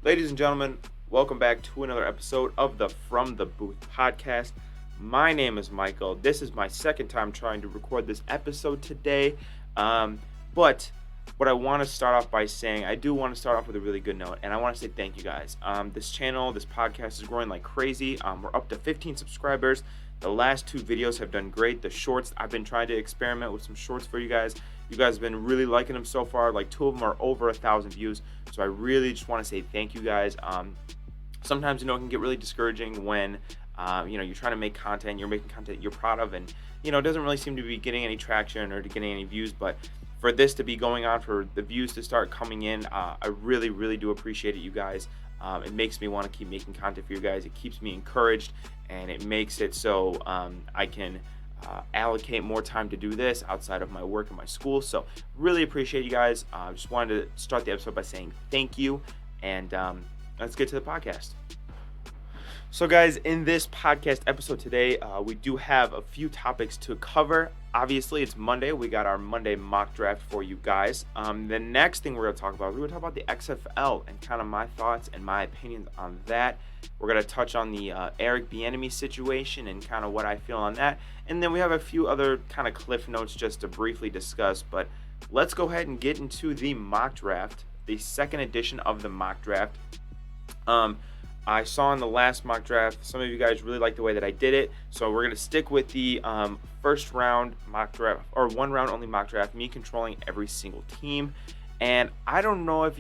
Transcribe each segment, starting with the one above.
Ladies and gentlemen, welcome back to another episode of the From the Booth podcast. My name is Michael. This is my second time trying to record this episode today. But what I want to start off by saying, I do want to start off with a really good note, and I want to say thank you guys. This channel, this podcast is growing like crazy. We're up to 15 subscribers. The last two videos have done great. The shorts, I've been trying to experiment with some shorts for you guys. You guys have been really liking them so far. Like 2 of them are over 1,000 views. So I really just want to say thank you guys. Sometimes, it can get really discouraging when, you're trying to make content, you're making content you're proud of, and, it doesn't really seem to be getting any traction or to getting any views. But for this to be going on, for the views to start coming in, I really, really do appreciate it, you guys. It makes me want to keep making content for you guys. It keeps me encouraged, and it makes it so I can allocate more time to do this outside of my work and my school. So really appreciate you guys. Just wanted to start the episode by saying thank you, and let's get to the podcast. So guys, in this podcast episode today, we do have a few topics to cover. Obviously, it's Monday. We got our Monday mock draft for you guys. The next thing we're going to talk about, the XFL and kind of my thoughts and my opinions on that. We're going to touch on the Bienemy situation and kind of what I feel on that. And then we have a few other kind of cliff notes just to briefly discuss. But let's go ahead and get into the mock draft, the second edition of the mock draft. I saw in the last mock draft, some of you guys really liked the way that I did it. So we're going to stick with the first round mock draft, or one round only mock draft, me controlling every single team. And I don't know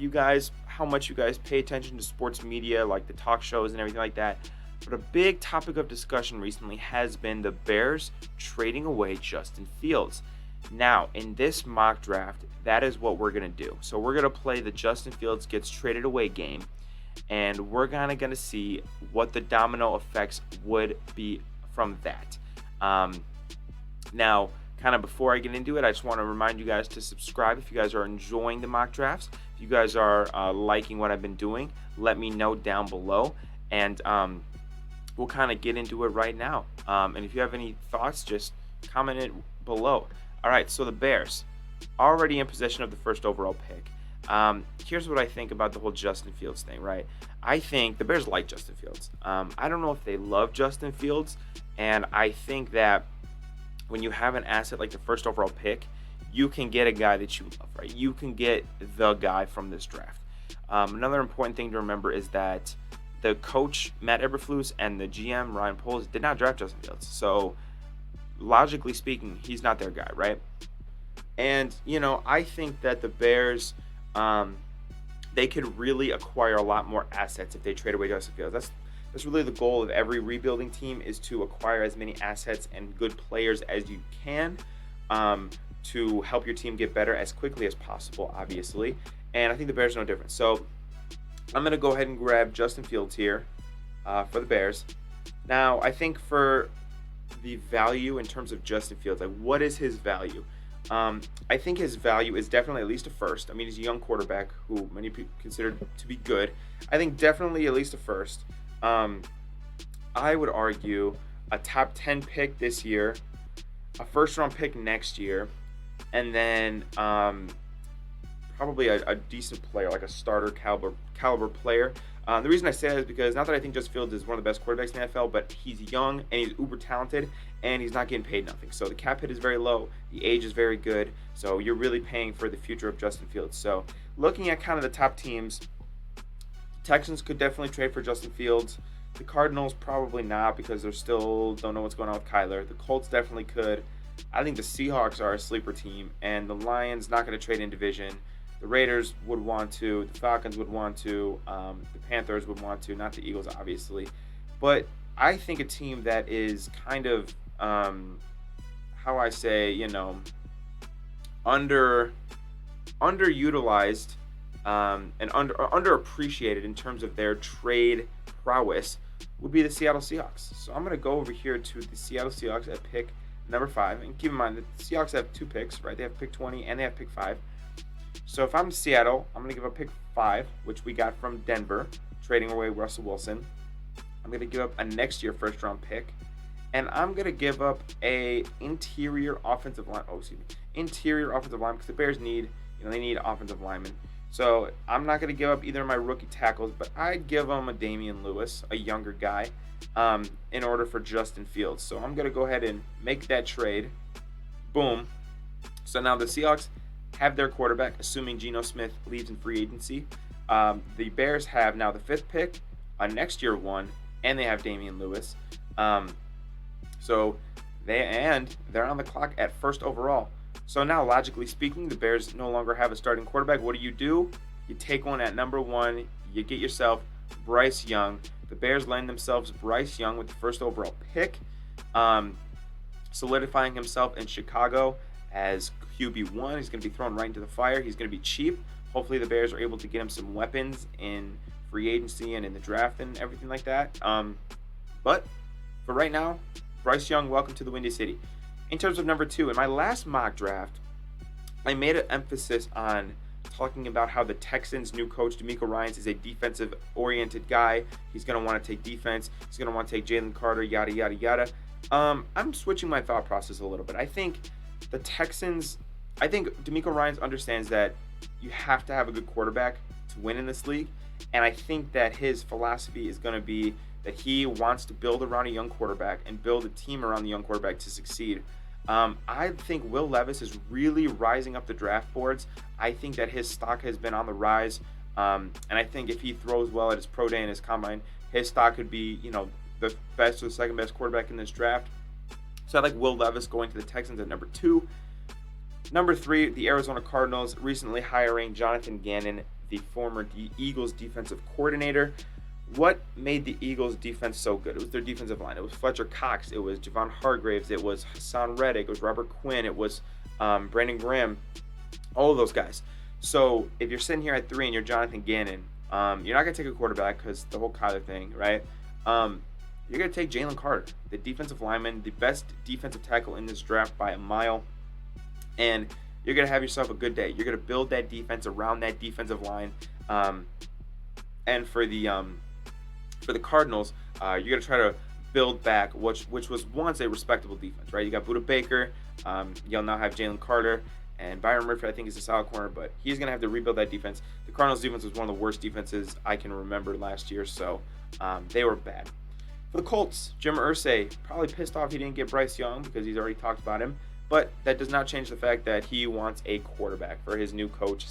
how much you guys pay attention to sports media, like the talk shows and everything like that. But a big topic of discussion recently has been the Bears trading away Justin Fields. Now, in this mock draft, that is what we're going to do. So we're going to play the Justin Fields gets traded away game. And we're going to see what the domino effects would be from that. Now, kind of before I get into it, I just want to remind you guys to subscribe if you guys are enjoying the mock drafts. If you guys are liking what I've been doing, let me know down below. And we'll kind of get into it right now. And if you have any thoughts, just comment it below. All right, so the Bears, already in possession of the first overall pick. Here's what I think about the whole Justin Fields thing, right? I think the Bears like Justin Fields. I don't know if they love Justin Fields, and I think that when you have an asset like the first overall pick, you can get a guy that you love, right? You can get the guy from this draft. Another important thing to remember is that the coach, Matt Eberflus, and the GM, Ryan Poles, did not draft Justin Fields. So, logically speaking, he's not their guy, right? And, I think that the Bears, they could really acquire a lot more assets if they trade away Justin Fields. That's really the goal of every rebuilding team, is to acquire as many assets and good players as you can to help your team get better as quickly as possible, obviously. And I think the Bears are no different. So I'm going to go ahead and grab Justin Fields here for the Bears. Now, I think for the value in terms of Justin Fields, like what is his value? I think his value is definitely at least a first. I mean, he's a young quarterback who many people consider to be good. I think definitely at least a first. I would argue a top 10 pick this year, a first round pick next year, and then probably a decent player, like a starter caliber player. The reason I say that is because not that I think Justin Fields is one of the best quarterbacks in the NFL, but he's young and he's uber talented and he's not getting paid nothing. So the cap hit is very low. The age is very good. So you're really paying for the future of Justin Fields. So looking at kind of the top teams, Texans could definitely trade for Justin Fields. The Cardinals probably not because they still don't know what's going on with Kyler. The Colts definitely could. I think the Seahawks are a sleeper team, and the Lions not going to trade in division. The Raiders would want to. The Falcons would want to. The Panthers would want to. Not the Eagles, obviously. But I think a team that is kind of, how I say, underutilized and underappreciated in terms of their trade prowess would be the Seattle Seahawks. So I'm going to go over here to the Seattle Seahawks at pick number 5. And keep in mind that the Seahawks have 2 picks, right? They have pick 20 and they have pick 5. So if I'm Seattle, I'm going to give up pick 5, which we got from Denver, trading away Russell Wilson. I'm going to give up a next year first round pick. And I'm going to give up a interior offensive line. Interior offensive line, because the Bears need, they need offensive linemen. So I'm not going to give up either of my rookie tackles, but I'd give them a Damian Lewis, a younger guy, in order for Justin Fields. So I'm going to go ahead and make that trade. Boom. So now the Seahawks have their quarterback, assuming Geno Smith leaves in free agency. The Bears have now the 5th pick, a next year one, and they have Damian Lewis. So they're on the clock at 1st overall. So now, logically speaking, the Bears no longer have a starting quarterback. What do? You take one at number 1. You get yourself Bryce Young. The Bears land themselves Bryce Young with the 1st overall pick, solidifying himself in Chicago as QB1. He's going to be thrown right into the fire. He's going to be cheap. Hopefully the Bears are able to get him some weapons in free agency and in the draft and everything like that. But for right now, Bryce Young, welcome to the Windy City. In terms of number 2, in my last mock draft, I made an emphasis on talking about how the Texans' new coach, DeMeco Ryans, is a defensive-oriented guy. He's going to want to take defense. He's going to want to take Jalen Carter, yada, yada, yada. I'm switching my thought process a little bit. I think DeMeco Ryans understands that you have to have a good quarterback to win in this league. And I think that his philosophy is going to be that he wants to build around a young quarterback and build a team around the young quarterback to succeed. I think Will Levis is really rising up the draft boards. I think that his stock has been on the rise. And I think if he throws well at his pro day and his combine, his stock could be, the best or the second best quarterback in this draft. So I like Will Levis going to the Texans at number 2. Number 3, the Arizona Cardinals recently hiring Jonathan Gannon, the former Eagles defensive coordinator. What made the Eagles defense so good? It was their defensive line. It was Fletcher Cox. It was Javon Hargraves. It was Hassan Reddick. It was Robert Quinn. It was Brandon Graham. All of those guys. So if you're sitting here at 3 and you're Jonathan Gannon, you're not going to take a quarterback because the whole Kyler thing, right? You're going to take Jalen Carter, the defensive lineman, the best defensive tackle in this draft by a mile. And you're going to have yourself a good day. You're going to build that defense around that defensive line. And for the Cardinals, you're going to try to build back which was once a respectable defense, right? You got Budda Baker. You'll now have Jalen Carter. And Byron Murphy, I think, is a solid corner, but he's going to have to rebuild that defense. The Cardinals' defense was one of the worst defenses I can remember last year, so they were bad. For the Colts, Jim Irsay, probably pissed off he didn't get Bryce Young because he's already talked about him, but that does not change the fact that he wants a quarterback for his new coach,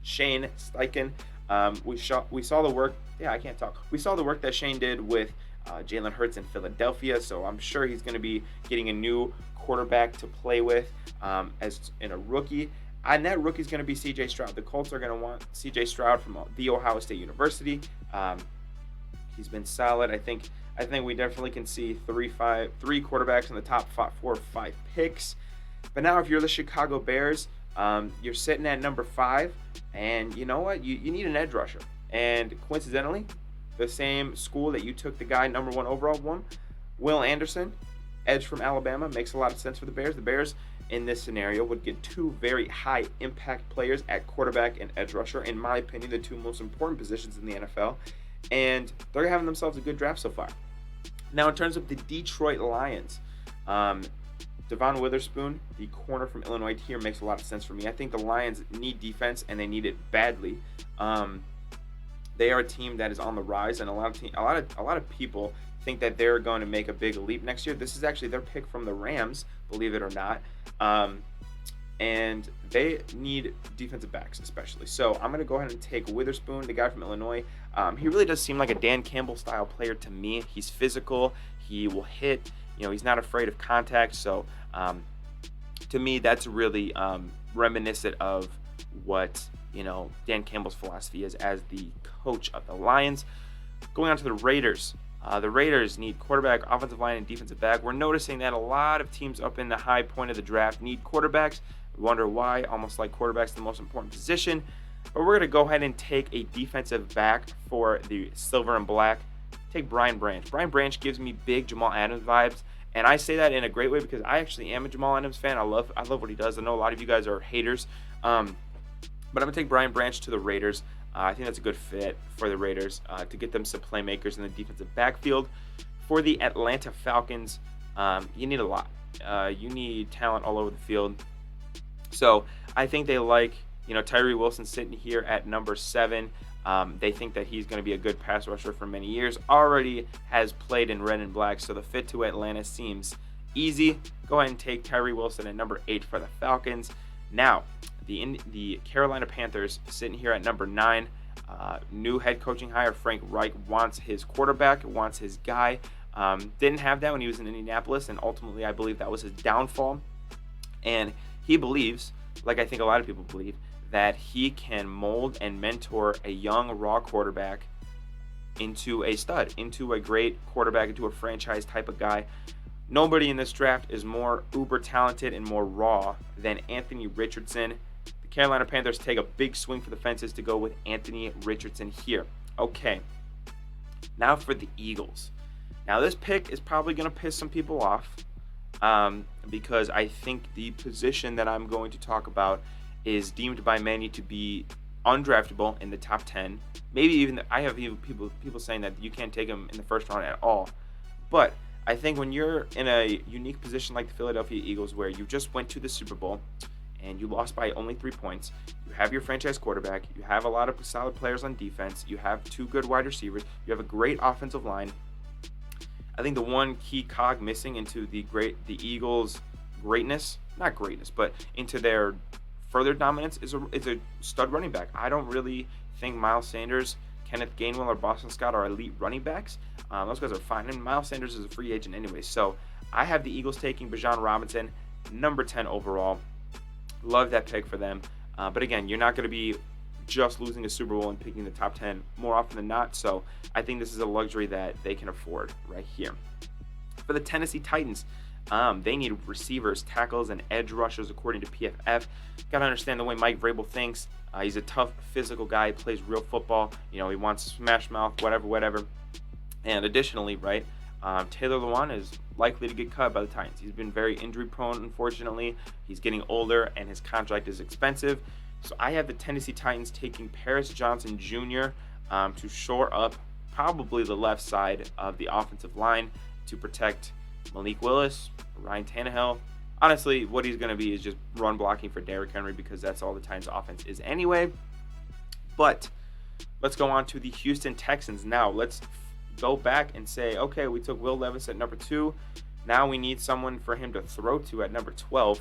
Shane Steichen. We saw the work. Yeah, I can't talk. We saw the work that Shane did with Jalen Hurts in Philadelphia, so I'm sure he's going to be getting a new quarterback to play with as in a rookie. And that rookie's going to be C.J. Stroud. The Colts are going to want C.J. Stroud from The Ohio State University. He's been solid. I think we definitely can see three quarterbacks in the top 4 or 5 picks. But now if you're the Chicago Bears, you're sitting at number 5, and you know what? You need an edge rusher. And coincidentally, the same school that you took the guy number 1 overall one, Will Anderson, edge from Alabama, makes a lot of sense for the Bears. The Bears in this scenario would get 2 very high impact players at quarterback and edge rusher. In my opinion, the 2 most important positions in the NFL. And they're having themselves a good draft so far. Now, in terms of the Detroit Lions, Devon Witherspoon, the corner from Illinois here, makes a lot of sense for me. I think the Lions need defense, and they need it badly. They are a team that is on the rise, and a lot of people think that they're going to make a big leap next year. This is actually their pick from the Rams, believe it or not. And they need defensive backs especially. So I'm going to go ahead and take Witherspoon, the guy from Illinois. He really does seem like a Dan Campbell-style player to me. He's physical. He will hit. He's not afraid of contact. So to me, that's really reminiscent of what, Dan Campbell's philosophy is as the coach of the Lions. Going on to the Raiders. The Raiders need quarterback, offensive line, and defensive back. We're noticing that a lot of teams up in the high point of the draft need quarterbacks. We wonder why, almost like quarterback's the most important position. But we're going to go ahead and take a defensive back for the silver and black. Take Brian Branch. Brian Branch gives me big Jamal Adams vibes. And I say that in a great way because I actually am a Jamal Adams fan. I love what he does. I know a lot of you guys are haters. But I'm going to take Brian Branch to the Raiders. I think that's a good fit for the Raiders to get them some playmakers in the defensive backfield. For the Atlanta Falcons, you need a lot. You need talent all over the field. So I think they like, Tyree Wilson sitting here at number 7. They think that he's going to be a good pass rusher for many years. Already has played in red and black, so the fit to Atlanta seems easy. Go ahead and take Tyree Wilson at number 8 for the Falcons. Now, the Carolina Panthers sitting here at number 9. New head coaching hire, Frank Reich, wants his quarterback, wants his guy. Didn't have that when he was in Indianapolis, and ultimately I believe that was his downfall. And he believes, like I think a lot of people believe, that he can mold and mentor a young, raw quarterback into a stud, into a great quarterback, into a franchise type of guy. Nobody in this draft is more uber talented and more raw than Anthony Richardson. The Carolina Panthers take a big swing for the fences to go with Anthony Richardson here. Okay, now for the Eagles. Now this pick is probably going to piss some people off because I think the position that I'm going to talk about is deemed by many to be undraftable in the top 10. Maybe even I have even people saying that you can't take him in the first round at all. But I think when you're in a unique position like the Philadelphia Eagles, where you just went to the Super Bowl and you lost by only 3 points, you have your franchise quarterback, you have a lot of solid players on defense, you have 2 good wide receivers, you have a great offensive line. I think the one key cog missing into the Eagles' greatness, not greatness, but into their further dominance is a stud running back. I don't really think Miles Sanders, Kenneth Gainwell, or Boston Scott are elite running backs. Those guys are fine, and Miles Sanders is a free agent anyway. So I have the Eagles taking Bijan Robinson, number 10 overall. Love that pick for them. But again, you're not going to be just losing a Super Bowl and picking the top 10 more often than not. So I think this is a luxury that they can afford right here. For the Tennessee Titans, they need receivers, tackles, and edge rushers according to PFF. Got to understand the way Mike Vrabel thinks. He's a tough, physical guy. He plays real football. He wants smash mouth, whatever. And additionally, right, Taylor Lewan is likely to get cut by the Titans. He's been very injury prone, unfortunately. He's getting older, and his contract is expensive. So I have the Tennessee Titans taking Paris Johnson Jr. To shore up probably the left side of the offensive line to protect Malik Willis, Ryan Tannehill. Honestly, what he's going to be is just run blocking for Derrick Henry because that's all the Titans' offense is anyway. But let's go on to the Houston Texans now. Let's go back and say, okay, we took Will Levis at number 2. Now we need someone for him to throw to at number 12.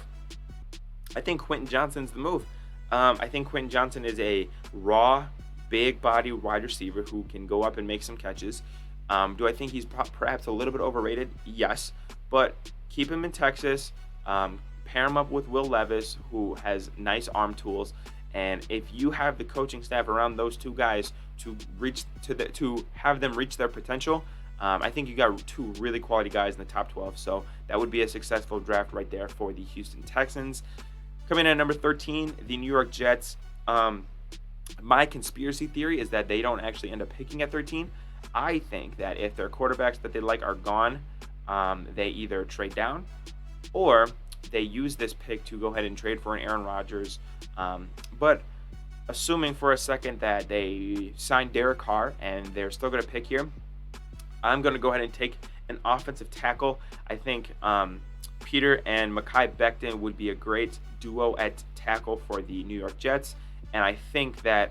I think Quentin Johnson's the move. I think Quentin Johnson is a raw, big body wide receiver who can go up and make some catches. Do I think he's perhaps a little bit overrated? Yes. But keep him in Texas. Pair him up with Will Levis, who has nice arm tools. And if you have the coaching staff around those 2 guys to have them reach their potential, I think you got 2 really quality guys in the top 12. So that would be a successful draft right there for the Houston Texans. Coming in at number 13, the New York Jets. My conspiracy theory is that they don't actually end up picking at 13. I think that if their quarterbacks that they like are gone, they either trade down or they use this pick to go ahead and trade for an Aaron Rodgers. But assuming for a second that they sign Derek Carr and they're still going to pick here, I'm going to go ahead and take an offensive tackle. I think Peter and Mekhi Becton would be a great duo at tackle for the New York Jets. And I think that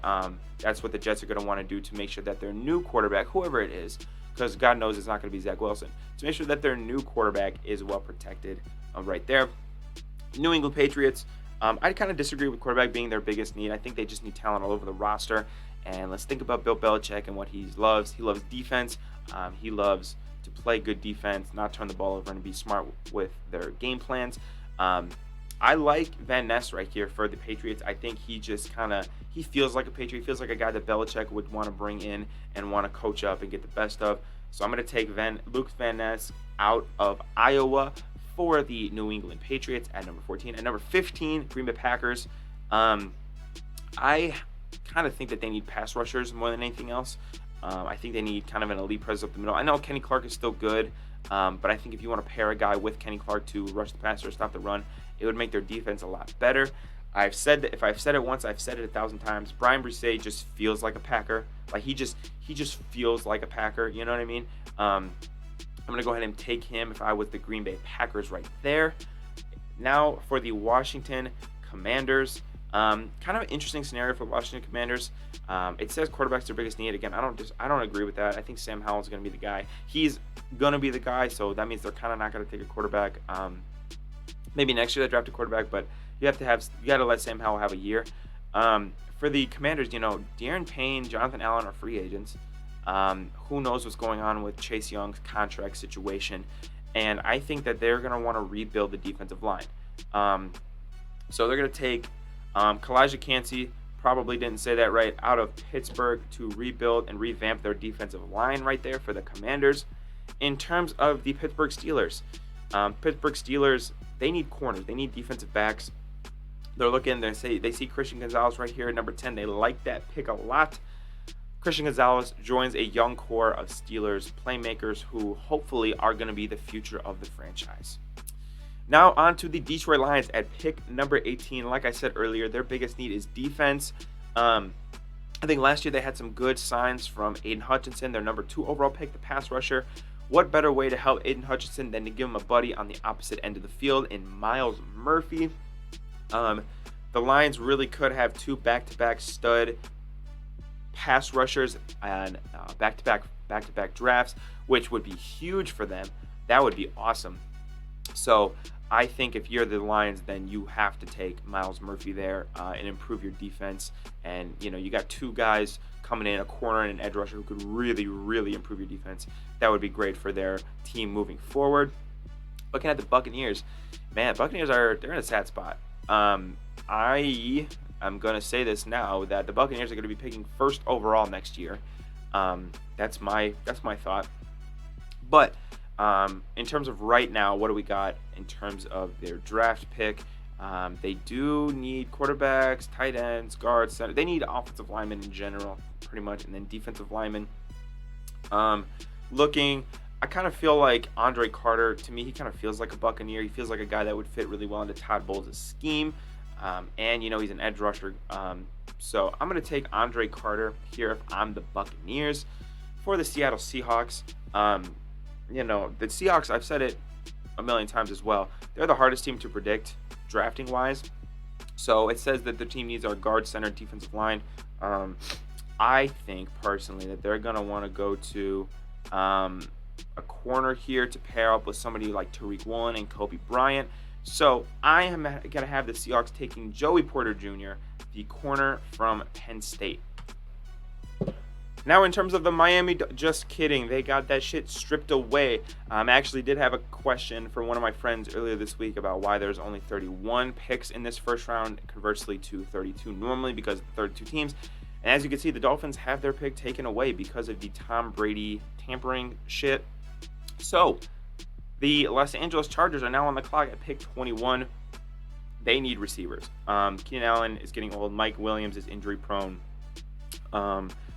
that's what the Jets are going to want to do to make sure that their new quarterback, whoever it is, because God knows it's not going to be Zach Wilson, to make sure that their new quarterback is well protected right there. New England Patriots, I kind of disagree with quarterback being their biggest need. I think they just need talent all over the roster. And let's think about Bill Belichick and what he loves. He loves defense. He loves to play good defense, not turn the ball over, and be smart with their game plans. I like Van Ness right here for the Patriots. I think he just he feels like a Patriot. He feels like a guy that Belichick would want to bring in and want to coach up and get the best of. So I'm going to take Luke Van Ness out of Iowa for the New England Patriots at number 14. At number 15, Green Bay Packers. I kind of think that they need pass rushers more than anything else. I think they need kind of an elite presence up the middle. I know Kenny Clark is still good, but I think if you want to pair a guy with Kenny Clark to rush the passer or stop the run, it would make their defense a lot better. I've said that if I've said it once, I've said it 1,000 times. Brian Brisset just feels like a Packer. Like he just feels like a Packer. You know what I mean? I'm gonna go ahead and take him if I was the Green Bay Packers right there. Now for the Washington Commanders. Kind of an interesting scenario for Washington Commanders. It says quarterback's their biggest need. Again, I don't agree with that. I think Sam Howell's going to be the guy. He's going to be the guy, so that means they're kind of not going to take a quarterback. Maybe next year they draft a quarterback, but you got to let Sam Howell have a year. For the Commanders, De'Aaron Payne, Jonathan Allen are free agents. Who knows what's going on with Chase Young's contract situation, and I think that they're going to want to rebuild the defensive line. So they're going to take Kalijah Kancey, probably didn't say that right, out of Pittsburgh to rebuild and revamp their defensive line right there for the Commanders. In terms of the Pittsburgh Steelers, they need corners. They need defensive backs. They're looking, they see Christian Gonzalez right here at number 10. They like that pick a lot. Christian Gonzalez joins a young core of Steelers playmakers who hopefully are going to be the future of the franchise. Now on to the Detroit Lions at pick number 18. Like I said earlier, their biggest need is defense. I think last year they had some good signs from Aiden Hutchinson, their number 2 overall pick, the pass rusher. What better way to help Aiden Hutchinson than to give him a buddy on the opposite end of the field in Myles Murphy? The Lions really could have 2 back-to-back stud pass rushers and back-to-back drafts, which would be huge for them. That would be awesome. So I think if you're the Lions, then you have to take Myles Murphy there and improve your defense. And, you got 2 guys coming in, a corner and an edge rusher who could really, really improve your defense. That would be great for their team moving forward. Looking at the Buccaneers, man, they're in a sad spot. I am going to say this now, that the Buccaneers are going to be picking 1st overall next year. That's my thought. But in terms of right now, what do we got in terms of their draft pick? They do need quarterbacks, tight ends, guards, center. They need offensive linemen in general, pretty much, and then defensive linemen. I kind of feel like Andre Carter, to me, he kind of feels like a Buccaneer. He feels like a guy that would fit really well into Todd Bowles' scheme. And, he's an edge rusher. So I'm going to take Andre Carter here if I'm the Buccaneers. For the Seattle Seahawks, the Seahawks, I've said it a million times as well, they're the hardest team to predict drafting-wise. So it says that the team needs our guard, center, defensive line. I think, personally, that they're going to want to go to a corner here to pair up with somebody like Tariq Woolen and Kobe Bryant. So I am going to have the Seahawks taking Joey Porter Jr., the corner from Penn State. Now, in terms of the Miami, just kidding. They got that shit stripped away. I actually did have a question from one of my friends earlier this week about why there's only 31 picks in this first round, conversely to 32 normally because of the 32 teams. And as you can see, the Dolphins have their pick taken away because of the Tom Brady tampering shit. So, the Los Angeles Chargers are now on the clock at pick 21. They need receivers. Keenan Allen is getting old. Mike Williams is injury prone.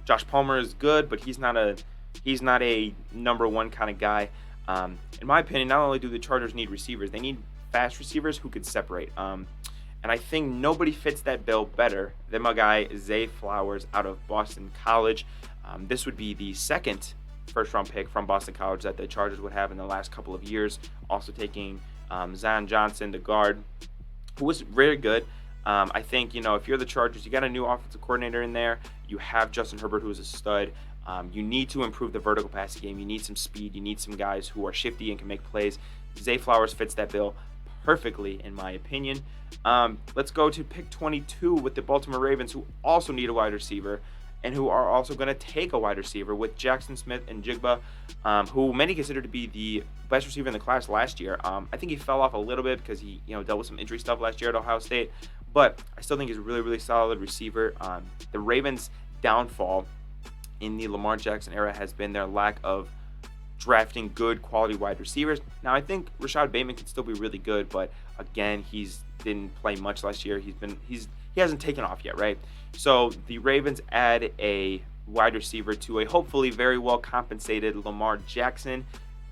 Josh Palmer is good, but he's not a number 1 kind of guy. In my opinion, not only do the Chargers need receivers, they need fast receivers who could separate. And I think nobody fits that bill better than my guy Zay Flowers out of Boston College. This would be the 2nd first-round pick from Boston College that the Chargers would have in the last couple of years. Also taking Zion Johnson, the guard, who was very good. I think, if you're the Chargers, you got a new offensive coordinator in there. You have Justin Herbert, who is a stud. You need to improve the vertical passing game. You need some speed. You need some guys who are shifty and can make plays. Zay Flowers fits that bill perfectly, in my opinion. Let's go to pick 22 with the Baltimore Ravens, who also need a wide receiver and who are also going to take a wide receiver with Jackson Smith and Jigba, who many consider to be the best receiver in the class last year. I think he fell off a little bit because he dealt with some injury stuff last year at Ohio State, but I still think he's a really, really solid receiver. The Ravens' downfall in the Lamar Jackson era has been their lack of drafting good quality wide receivers. Now, I think Rashad Bateman can still be really good, but again, he's didn't play much last year. He hasn't taken off yet, right? So the Ravens add a wide receiver to a hopefully very well compensated Lamar Jackson,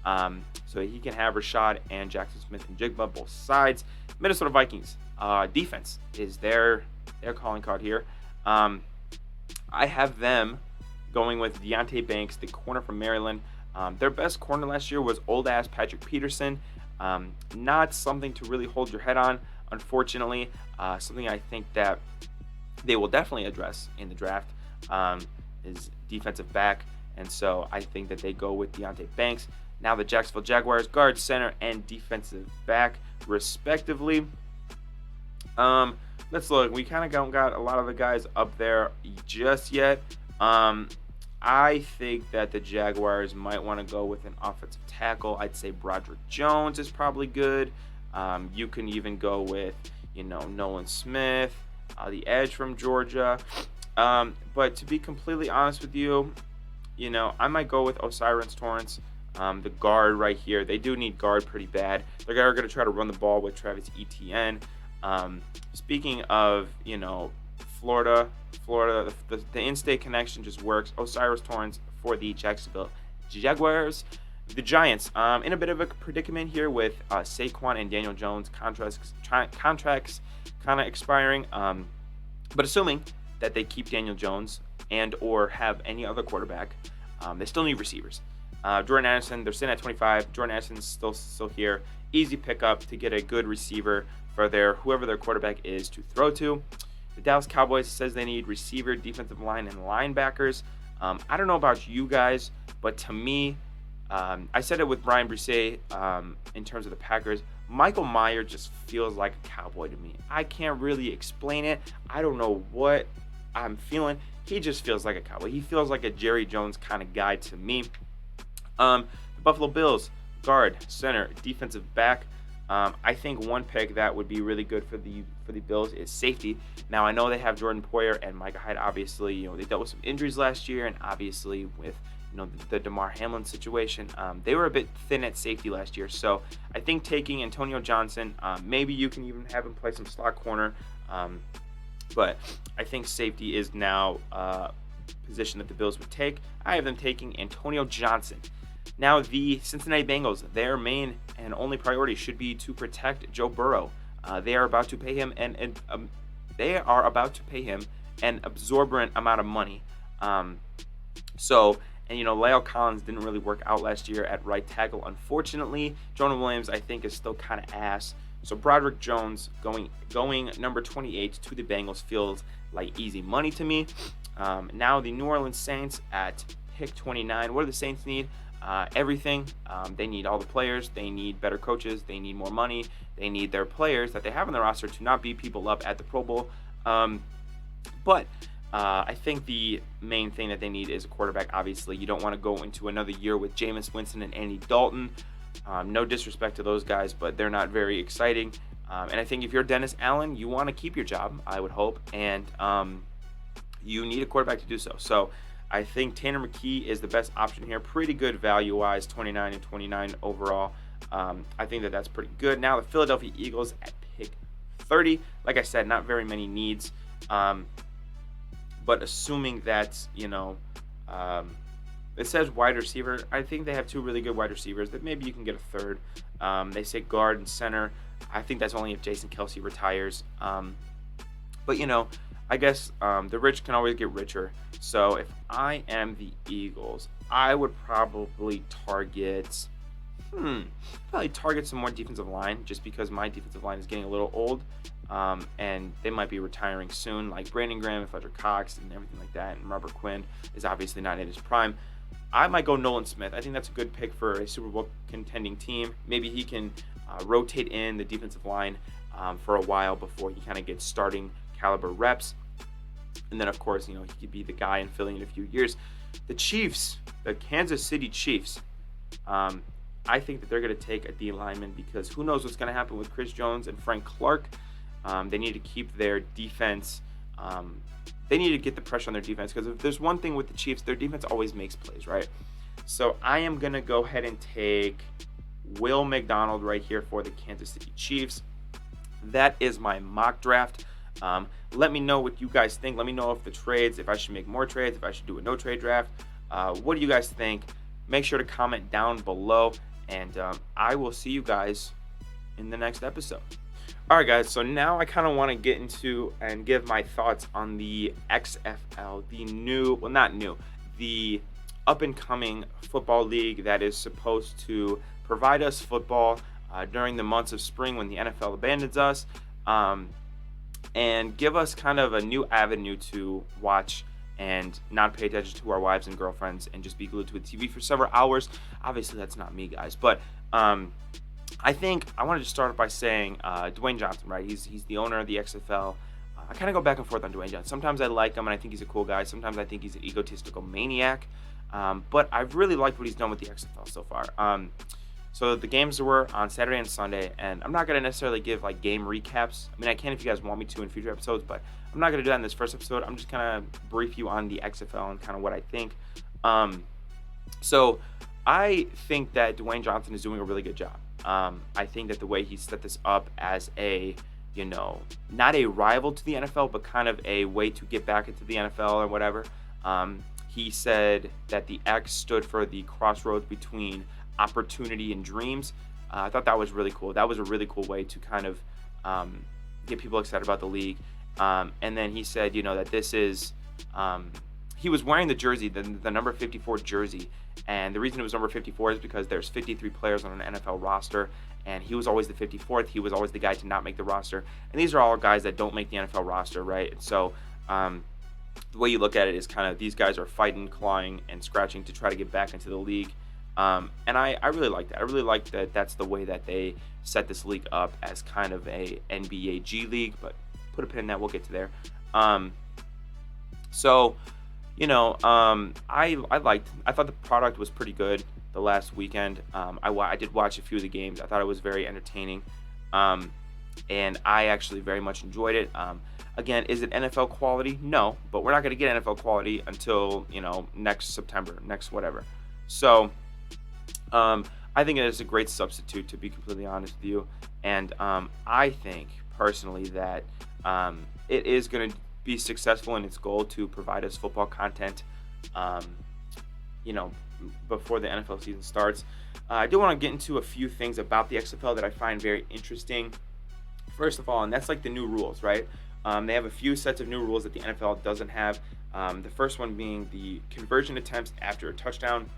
so he can have Rashad and Jackson Smith and Jigba both sides. Minnesota Vikings defense is their calling card here. I have them going with Deontay Banks, the corner from Maryland. Their best corner last year was old-ass Patrick Peterson. Not something to really hold your head on. unfortunately. Something I think that they will definitely address in the draft is defensive back. And so I think that they go with Deonte Banks. Now the Jacksonville Jaguars, guard, center, and defensive back, respectively. Let's look. We kind of don't got a lot of the guys up there just yet. I think that the Jaguars might want to go with an offensive tackle. I'd say Broderick Jones is probably good. You can even go with, Nolan Smith, the edge from Georgia. But to be completely honest with you, I might go with O'Cyrus Torrence, the guard right here. They do need guard pretty bad. They're going to try to run the ball with Travis Etienne. Speaking of, Florida, the in-state connection just works. O'Cyrus Torrence for the Jacksonville Jaguars. The Giants, in a bit of a predicament here with Saquon and Daniel Jones contracts kind of expiring. But assuming that they keep Daniel Jones and or have any other quarterback, they still need receivers. Jordan Addison, they're sitting at 25. Jordan Addison's still here. Easy pickup to get a good receiver for whoever their quarterback is to throw to. The Dallas Cowboys says they need receiver, defensive line, and linebackers. I don't know about you guys, but to me, I said it with Brian Brisset in terms of the Packers. Michael Mayer just feels like a Cowboy to me. I can't really explain it. I don't know what I'm feeling. He just feels like a Cowboy. He feels like a Jerry Jones kind of guy to me. The Buffalo Bills, guard, center, defensive back. I think one pick that would be really good for the Bills is safety. Now I know they have Jordan Poyer and Micah Hyde. Obviously, they dealt with some injuries last year, and obviously with the DeMar Hamlin situation, they were a bit thin at safety last year. So I think taking Antonio Johnson, maybe you can even have him play some slot corner. But I think safety is now a position that the Bills would take. I have them taking Antonio Johnson. Now, the Cincinnati Bengals, their main and only priority should be to protect Joe Burrow. They are about to pay him an absorbent amount of money. La'el Collins didn't really work out last year at right tackle, unfortunately. Jonah Williams, I think, is still kind of ass. So Broderick Jones going number 28 to the Bengals feels like easy money to me. Now the New Orleans Saints at pick 29. What do the Saints need? Everything. They need all the players. They need better coaches. They need more money. They need their players that they have on their roster to not beat people up at the Pro Bowl. But I think the main thing that they need is a quarterback. Obviously, you don't want to go into another year with Jameis Winston and Andy Dalton. No disrespect to those guys, but they're not very exciting. And I think if you're Dennis Allen, you want to keep your job, I would hope. And you need a quarterback to do so. So I think Tanner McKee is the best option here. Pretty good value-wise, 29 and 29 overall. I think that's pretty good. Now the Philadelphia Eagles at pick 30. Like I said, not very many needs. But assuming that, it says wide receiver. I think they have two really good wide receivers that maybe you can get a third. They say guard and center. I think that's only if Jason Kelce retires. But, I guess the rich can always get richer. So if I am the Eagles, I would probably target some more defensive line, just because my defensive line is getting a little old. And they might be retiring soon, like Brandon Graham and Fletcher Cox and everything like that. And Robert Quinn is obviously not in his prime. I might go Nolan Smith. I think that's a good pick for a Super Bowl contending team. Maybe he can rotate in the defensive line for a while before he kind of gets starting caliber reps. And then, of course, he could be the guy in Philly in a few years. The Chiefs, the Kansas City Chiefs, I think that they're going to take a D lineman, because who knows what's going to happen with Chris Jones and Frank Clark. They need to keep their defense. They need to get the pressure on their defense, because if there's one thing with the Chiefs, their defense always makes plays, right? So I am going to go ahead and take Will McDonald right here for the Kansas City Chiefs. That is my mock draft. Let me know what you guys think. Let me know if I should make more trades, if I should do a no-trade draft. What do you guys think? Make sure to comment down below, and I will see you guys in the next episode. All right, guys, so now I kind of want to get into and give my thoughts on the XFL, the up-and-coming football league that is supposed to provide us football during the months of spring when the NFL abandons us. and give us kind of a new avenue to watch and not pay attention to our wives and girlfriends and just be glued to a TV for several hours. Obviously, that's not me, guys, but I think I wanted to start by saying Dwayne Johnson, right? He's the owner of the XFL. I kind of go back and forth on Dwayne Johnson. Sometimes I like him and I think he's a cool guy. Sometimes I think he's an egotistical maniac. But I've really liked what he's done with the XFL so far. So the games were on Saturday and Sunday, and I'm not going to necessarily give like game recaps. I mean, I can if you guys want me to in future episodes, but I'm not going to do that in this first episode. I'm just going to brief you on the XFL and kind of what I think. So I think that Dwayne Johnson is doing a really good job. I think that the way he set this up as a, not a rival to the NFL, but kind of a way to get back into the NFL or whatever. He said that the X stood for the crossroads between opportunity and dreams. I thought that was really cool. That was a really cool way to kind of get people excited about the league. And then he said, that this is, he was wearing the jersey, the number 54 jersey. And the reason it was number 54 is because there's 53 players on an NFL roster, and he was always the 54th. He was always the guy to not make the roster. And these are all guys that don't make the NFL roster, right? And so the way you look at it is kind of these guys are fighting, clawing, and scratching to try to get back into the league. And I really like that. I really like that that's the way that they set this league up as kind of a NBA G League, but put a pin in that. We'll get to there. I thought the product was pretty good the last weekend. I did watch a few of the games. I thought it was very entertaining. And I actually very much enjoyed it. Again, is it NFL quality? No, but we're not going to get NFL quality until, next September, next whatever. So, I think it is a great substitute, to be completely honest with you. And I think personally that it is going to be successful in its goal to provide us football content, before the NFL season starts. I do want to get into a few things about the XFL that I find very interesting. First of all, and that's like the new rules, right? They have a few sets of new rules that the NFL doesn't have. The first one being the conversion attempts after a touchdown.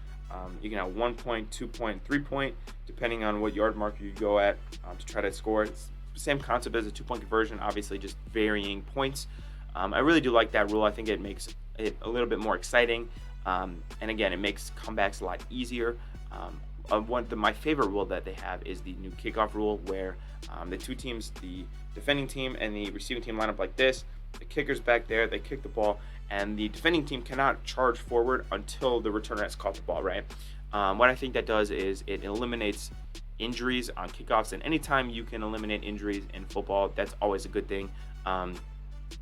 You can have 1 point, 2 point, 3 point, depending on what yard marker you go at to try to score. It's the same concept as a 2 point conversion, obviously just varying points. I really do like that rule. I think it makes it a little bit more exciting. And again, it makes comebacks a lot easier. My favorite rule that they have is the new kickoff rule, where the two teams, the defending team and the receiving team, line up like this. The kicker's back there, they kick the ball, and the defending team cannot charge forward until the returner has caught the ball, right? What I think that does is it eliminates injuries on kickoffs, and anytime you can eliminate injuries in football, that's always a good thing. And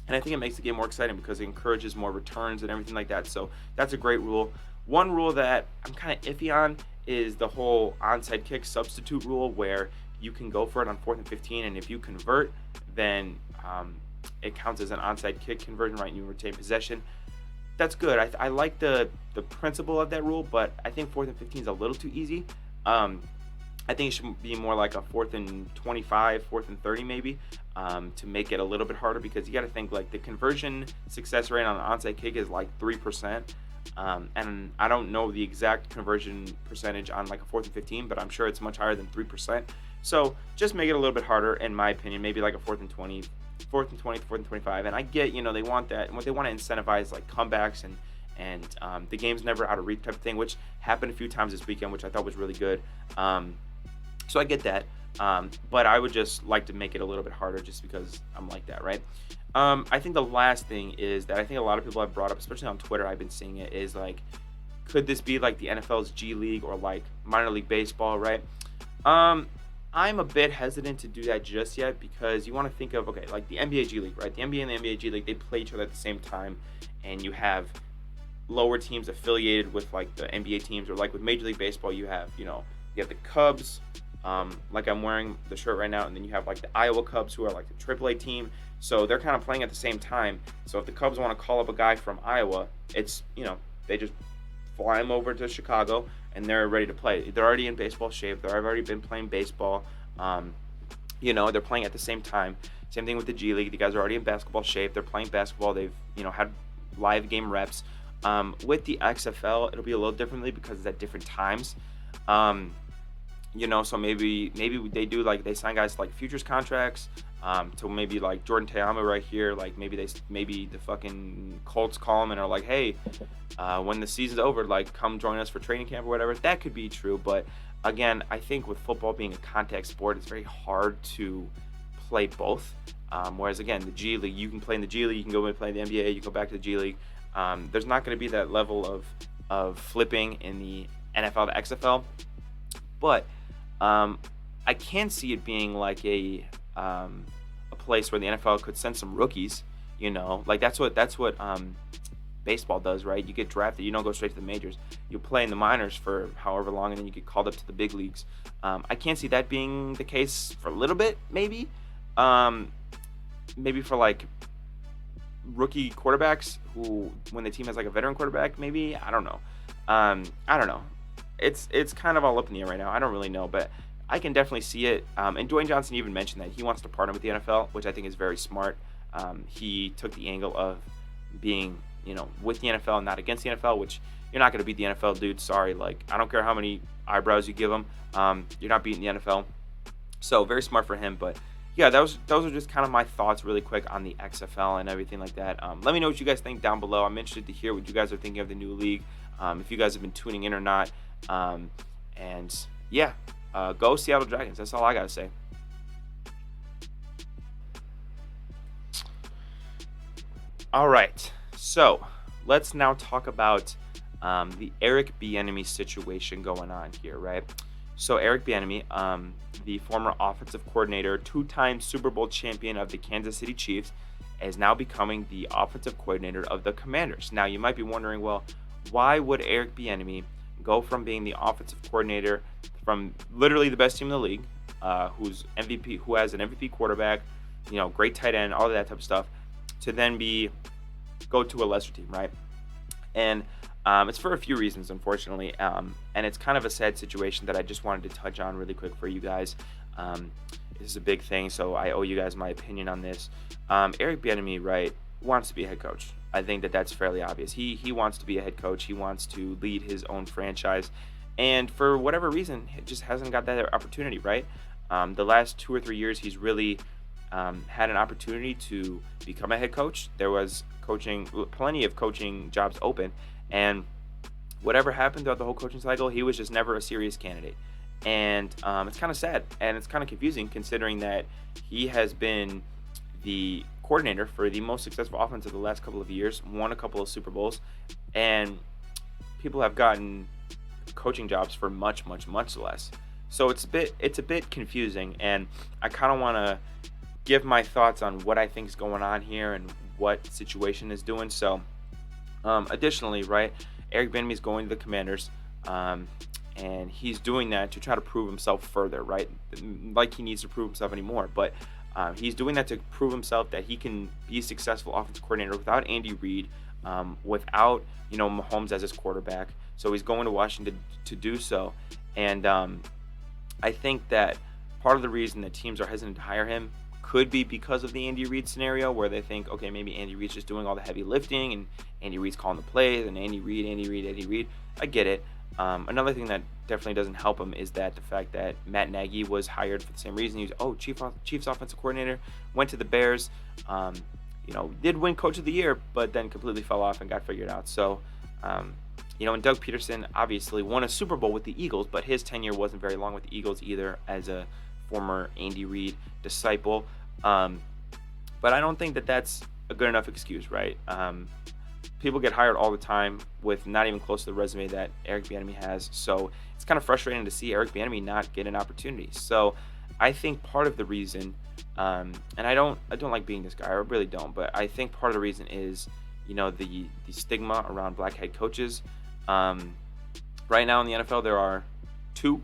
I think it makes the game more exciting because it encourages more returns and everything like that. So that's a great rule. One rule that I'm kind of iffy on is the whole onside kick substitute rule, where you can go for it on 4th and 15, and if you convert, then it counts as an onside kick conversion, right? And you retain possession. That's good. I like the principle of that rule, but I think 4th and 15 is a little too easy. I think it should be more like a 4th and 25, 4th and 30 maybe, to make it a little bit harder, because you got to think like the conversion success rate on an onside kick is like 3%. And I don't know the exact conversion percentage on like a 4th and 15, but I'm sure it's much higher than 3%. So just make it a little bit harder, in my opinion, maybe like a 4th and 20, 4th and 20, 4th and 25. And I get, they want that, and what they want to incentivize like comebacks and the game's never out of reach type of thing, which happened a few times this weekend, which I thought was really good. So I get that, but I would just like to make it a little bit harder just because I'm like that, right? I think the last thing is that I think a lot of people have brought up, especially on Twitter, I've been seeing it, is like, could this be like the NFL's G League or like minor league baseball, right? I'm a bit hesitant to do that just yet, because you want to think of, okay, like the NBA G League, right? The NBA and the NBA G League, they play each other at the same time, and you have lower teams affiliated with like the NBA teams, or like with Major League Baseball, you have, you have the Cubs, like I'm wearing the shirt right now, and then you have like the Iowa Cubs, who are like the AAA team. So they're kind of playing at the same time. So if the Cubs want to call up a guy from Iowa, it's, they just fly him over to Chicago and they're ready to play. They're already in baseball shape. They've already been playing baseball. They're playing at the same time. Same thing with the G League. The guys are already in basketball shape. They're playing basketball. They've, had live game reps. With the XFL, it'll be a little differently because it's at different times. So maybe they do, like, they sign guys to, like, futures contracts, to maybe like Jordan Teamu right here. Like maybe the fucking Colts call him and are like, hey, when the season's over, like, come join us for training camp or whatever. That could be true, but again, I think with football being a contact sport, it's very hard to play both. Whereas again, the G League, you can play in the G League, you can go and play in the NBA, you go back to the G League. There's not going to be that level of flipping in the NFL to XFL, but I can see it being like a place where the NFL could send some rookies. Like that's what baseball does, right? You get drafted, you don't go straight to the majors. You play in the minors for however long, and then you get called up to the big leagues. I can't see that being the case for a little bit, maybe. Maybe for like rookie quarterbacks who, when the team has like a veteran quarterback, maybe. I don't know. I don't know. It's kind of all up in the air right now. I don't really know, but I can definitely see it. And Dwayne Johnson even mentioned that he wants to partner with the NFL, which I think is very smart. He took the angle of being, with the NFL and not against the NFL, which you're not going to beat the NFL, dude. Sorry. Like, I don't care how many eyebrows you give them. You're not beating the NFL. So very smart for him. But yeah, those are just kind of my thoughts really quick on the XFL and everything like that. Let me know what you guys think down below. I'm interested to hear what you guys are thinking of the new league. If you guys have been tuning in or not. And yeah, go Seattle Dragons. That's all I got to say. All right. So let's now talk about the Eric Bienemy situation going on here, right? So Eric Bienemy, the former offensive coordinator, two-time Super Bowl champion of the Kansas City Chiefs, is now becoming the offensive coordinator of the Commanders. Now, you might be wondering, well, why would Eric Bienemy go from being the offensive coordinator from literally the best team in the league, who has an MVP quarterback, great tight end, all of that type of stuff, to then go to a lesser team, right? And it's for a few reasons, unfortunately, and it's kind of a sad situation that I just wanted to touch on really quick for you guys. This is a big thing, so I owe you guys my opinion on this. Eric Bienemy, right, wants to be a head coach. I think that's fairly obvious. He wants to be a head coach. He wants to lead his own franchise, and for whatever reason, he just hasn't got that opportunity, right? The last 2 or 3 years, he's really had an opportunity to become a head coach. There was plenty of coaching jobs open, and whatever happened throughout the whole coaching cycle, he was just never a serious candidate. And it's kind of sad, and it's kind of confusing considering that he has been the coordinator for the most successful offense of the last couple of years, won a couple of Super Bowls, and people have gotten coaching jobs for much, much, much less. So it's a bit confusing, and I kind of want to give my thoughts on what I think is going on here and what situation is doing. So additionally, right, Eric Bienemy is going to the Commanders, and he's doing that to try to prove himself further, right? Like he needs to prove himself anymore, but he's doing that to prove himself that he can be a successful offensive coordinator without Andy Reid, without Mahomes as his quarterback. So he's going to Washington to do so, and I think that part of the reason that teams are hesitant to hire him could be because of the Andy Reid scenario, where they think, okay, maybe Andy Reid's just doing all the heavy lifting, and Andy Reid's calling the plays, and Andy Reid. I get it. Another thing that definitely doesn't help him is that the fact that Matt Nagy was hired for the same reason. He was Chiefs offensive coordinator, went to the Bears, did win Coach of the Year, but then completely fell off and got figured out. So, and Doug Peterson obviously won a Super Bowl with the Eagles, but his tenure wasn't very long with the Eagles either as a former Andy Reid disciple. But I don't think that that's a good enough excuse, right? People get hired all the time with not even close to the resume that Eric Bienemy has. So it's kind of frustrating to see Eric Bienemy not get an opportunity. So I think part of the reason, and I don't like being this guy, I really don't, but I think part of the reason is, the stigma around black head coaches. Right now in the NFL, there are two,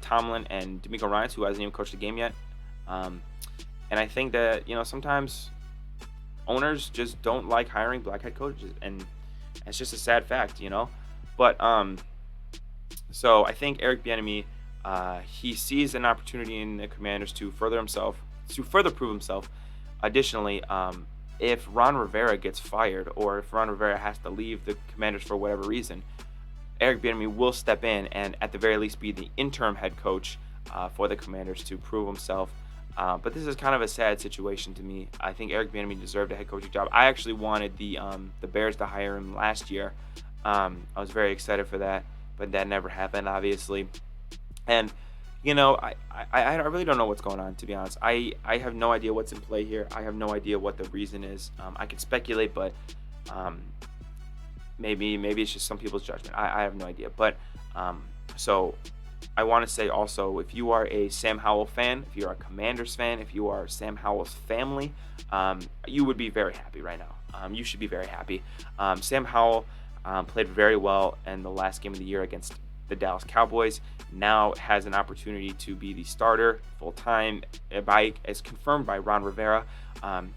Tomlin and DeMeco Ryans, who hasn't even coached a game yet. And I think that, sometimes owners just don't like hiring black head coaches, and it's just a sad fact, But so I think Eric Bienemy, he sees an opportunity in the Commanders to further prove himself. Additionally, if Ron Rivera gets fired, or if Ron Rivera has to leave the Commanders for whatever reason, Eric Bienemy will step in and at the very least be the interim head coach for the Commanders to prove himself. But this is kind of a sad situation to me. I think Eric Bienemy deserved a head coaching job. I actually wanted the Bears to hire him last year. I was very excited for that, but that never happened, obviously. And I really don't know what's going on, to be honest. I have no idea what's in play here. I have no idea what the reason is. I could speculate, but maybe it's just some people's judgment. I have no idea. But so I want to say also, if you are a Sam Howell fan, if you're a Commanders fan, if you are Sam Howell's family, you would be very happy right now. You should be very happy. Sam Howell played very well in the last game of the year against the Dallas Cowboys. Now has an opportunity to be the starter full-time, as confirmed by Ron Rivera.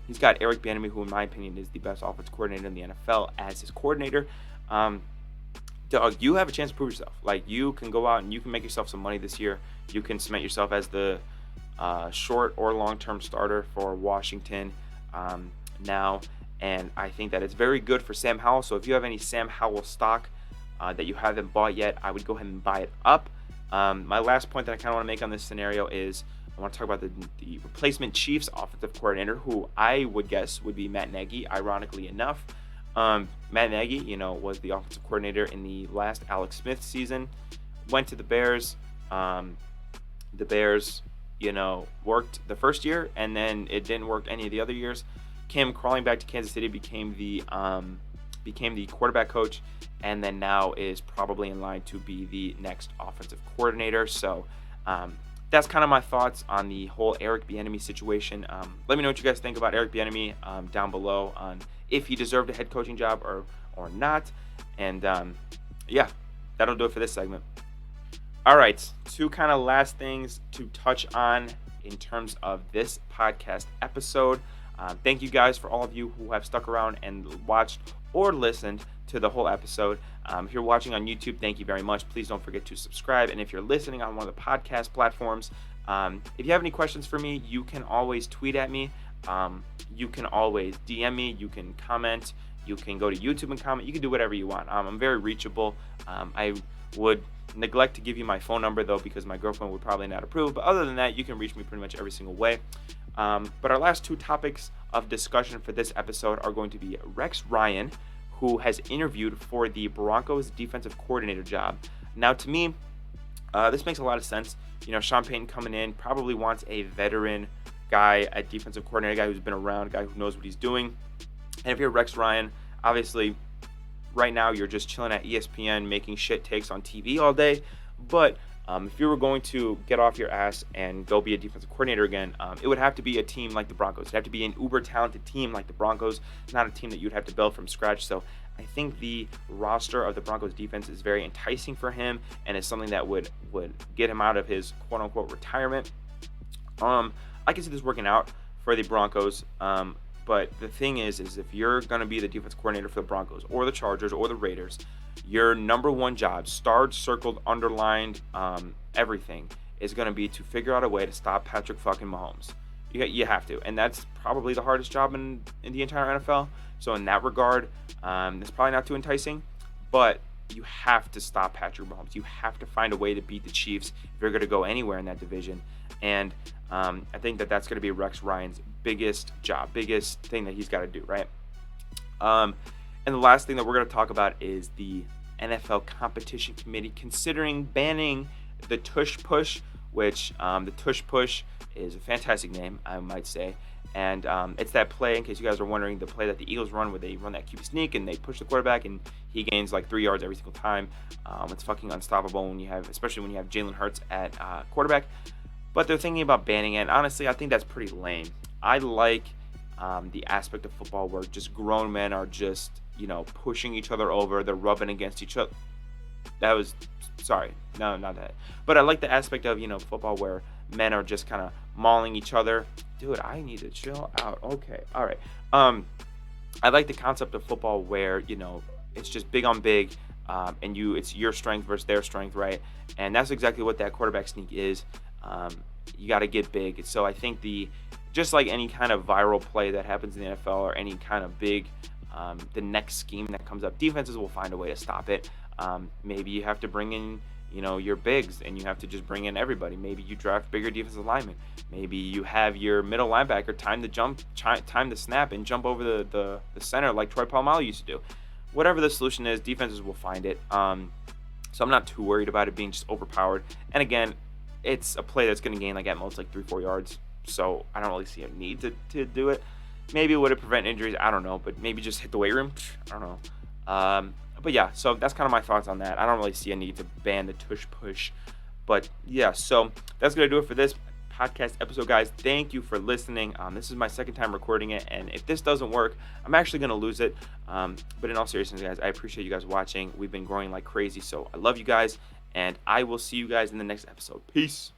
He's got Eric Bienemy, who in my opinion is the best offensive coordinator in the NFL, as his coordinator. Doug, you have a chance to prove yourself. Like, you can go out and you can make yourself some money this year. You can cement yourself as the short or long-term starter for Washington now. And I think that it's very good for Sam Howell. So if you have any Sam Howell stock that you haven't bought yet, I would go ahead and buy it up. My last point that I kind of want to make on this scenario is I want to talk about the replacement Chiefs offensive coordinator, who I would guess would be Matt Nagy, ironically enough. Matt Nagy, was the offensive coordinator in the last Alex Smith season, went to the Bears. The Bears, worked the first year, and then it didn't work any of the other years. Came crawling back to Kansas City, became the quarterback coach, and then now is probably in line to be the next offensive coordinator. So that's kind of my thoughts on the whole Eric Bienemy situation. Let me know what you guys think about Eric Bienemy down below on if he deserved a head coaching job or not. And yeah, that'll do it for this segment. All right, two kind of last things to touch on in terms of this podcast episode. Thank you guys for all of you who have stuck around and watched or listened to the whole episode. If you're watching on YouTube, thank you very much. Please don't forget to subscribe. And if you're listening on one of the podcast platforms, if you have any questions for me, you can always tweet at me. You can always DM me. You can comment. You can go to YouTube and comment. You can do whatever you want. I'm very reachable. I would neglect to give you my phone number, though, because my girlfriend would probably not approve. But other than that, you can reach me pretty much every single way. But our last two topics of discussion for this episode are going to be Rex Ryan, who has interviewed for the Broncos defensive coordinator job. Now, to me, this makes a lot of sense. Sean Payton coming in probably wants a veteran guy, a defensive coordinator, guy who's been around, a guy who knows what he's doing. And if you're Rex Ryan, obviously, right now you're just chilling at ESPN making shit takes on TV all day. But if you were going to get off your ass and go be a defensive coordinator again, it would have to be a team like the Broncos. It'd have to be an uber-talented team like the Broncos, not a team that you'd have to build from scratch. So I think the roster of the Broncos defense is very enticing for him and is something that would get him out of his quote-unquote retirement. I can see this working out for the Broncos, but the thing is if you're going to be the defense coordinator for the Broncos or the Chargers or the Raiders, your number one job, starred, circled, underlined, everything, is going to be to figure out a way to stop Patrick fucking Mahomes. You have to, and that's probably the hardest job in the entire NFL. So in that regard, it's probably not too enticing, but you have to stop Patrick Mahomes. You have to find a way to beat the Chiefs if you're going to go anywhere in that division. And I think that's going to be Rex Ryan's biggest job, biggest thing that he's got to do, right? And the last thing that we're going to talk about is the NFL Competition Committee considering banning the Tush Push, which the Tush Push is a fantastic name, I might say. And it's that play, in case you guys are wondering, the play that the Eagles run where they run that QB sneak and they push the quarterback and he gains like 3 yards every single time. It's fucking unstoppable especially when you have Jalen Hurts at quarterback. But they're thinking about banning it. Honestly, I think that's pretty lame. I like the aspect of football where just grown men are just, pushing each other over. They're rubbing against each other. Sorry, no, not that. But I like the aspect of, football where men are just kind of mauling each other. Dude, I need to chill out. Okay, all right. I like the concept of football where, it's just big on big, and it's your strength versus their strength, right? And that's exactly what that quarterback sneak is. You got to get big. So I think just like any kind of viral play that happens in the NFL or any kind of big, the next scheme that comes up, defenses will find a way to stop it. Maybe you have to bring in, your bigs, and you have to just bring in everybody. Maybe you draft bigger defensive linemen. Maybe you have your middle linebacker time the snap, and jump over the center like Troy Polamalu used to do. Whatever the solution is, defenses will find it. So I'm not too worried about it being just overpowered. And again, it's a play that's going to gain at most 3-4 yards. So I don't really see a need to do it. Maybe would it prevent injuries? I don't know. But maybe just hit the weight room? I don't know. But yeah, so that's kind of my thoughts on that. I don't really see a need to ban the tush push. But yeah, so that's going to do it for this podcast episode, guys. Thank you for listening. This is my second time recording it, and if this doesn't work, I'm actually going to lose it. But in all seriousness, guys, I appreciate you guys watching. We've been growing like crazy, so I love you guys, and I will see you guys in the next episode. Peace.